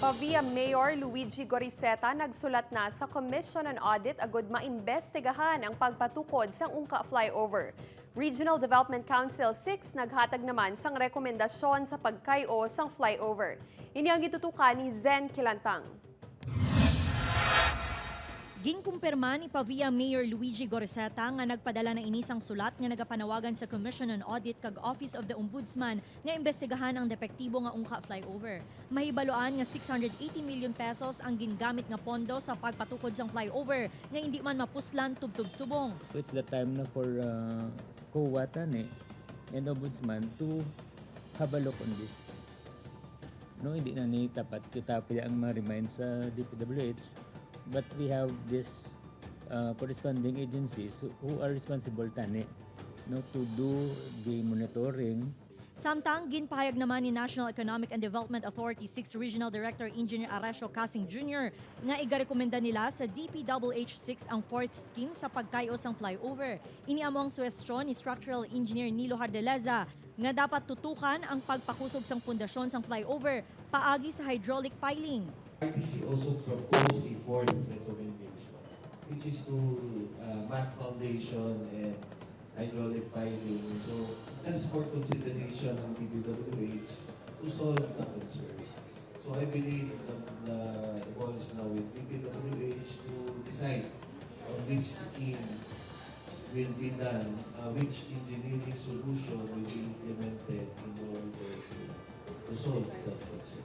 Pavia Mayor Luigi Goriseta nagsulat na sa Commission on Audit agud maimbestigahan ang pagpatukod sa Ungka Flyover. Regional Development Council 6 naghatag naman sang rekomendasyon sa pagkayo sang flyover. Ini ang gitutukan ni Zen Kilantang. Ginkumpirma ni Pavia Mayor Luigi Goriseta nga nagpadala ng inisang sulat nga nagapanawagan sa Commission on Audit kag Office of the Ombudsman nga imbestigahan ang depektibo nga Ungka Flyover. Mahibaloan nga 680 million pesos ang gingamit nga pondo sa pagpatukod sang flyover nga hindi man mapuslan tubtub subong. It's the time na for COA and Ombudsman to have a look on this. No, hindi na ni tapat kita ang ma-remind sa DPWH. But we have this corresponding agencies who are responsible to do the monitoring. Samtang ginpahayag naman ni National Economic and Development Authority 6th Regional Director Engineer Aresio Casing Jr. nga igarekomenda nila sa DPWH6 ang 4th scheme sa pagkayo sang flyover. Ini amo ang suwestyon ni Structural Engineer Nilo Hardeleza nga dapat tutukan ang pagpakusog sang pundasyon sang flyover paagi sa hydraulic piling. RTC also proposed a fourth recommendation, which is to mat foundation and hydraulic piling. So, just for consideration ng DPWH to solve the concern. So, I believe the ball is now with DPWH to decide on which scheme will be done, which engineering solution will be implemented in order to solve that concern.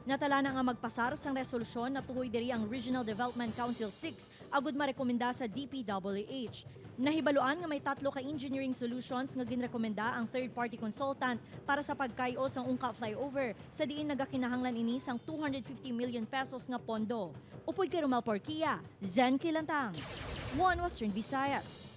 Natala na nga magpasar sang resolusyon na tuhoy diri ang Regional Development Council 6 agud marekomenda sa DPWH. Nahibaluan nga may 3 ka engineering solutions nga ginrekomenda ang third-party consultant para sa pagkayo sang Ungka Flyover sa diin nagakinahanglan ini sang 250 million pesos nga pondo. Upoy kay Romel Porquia, Zen Kilantang, One Western Visayas.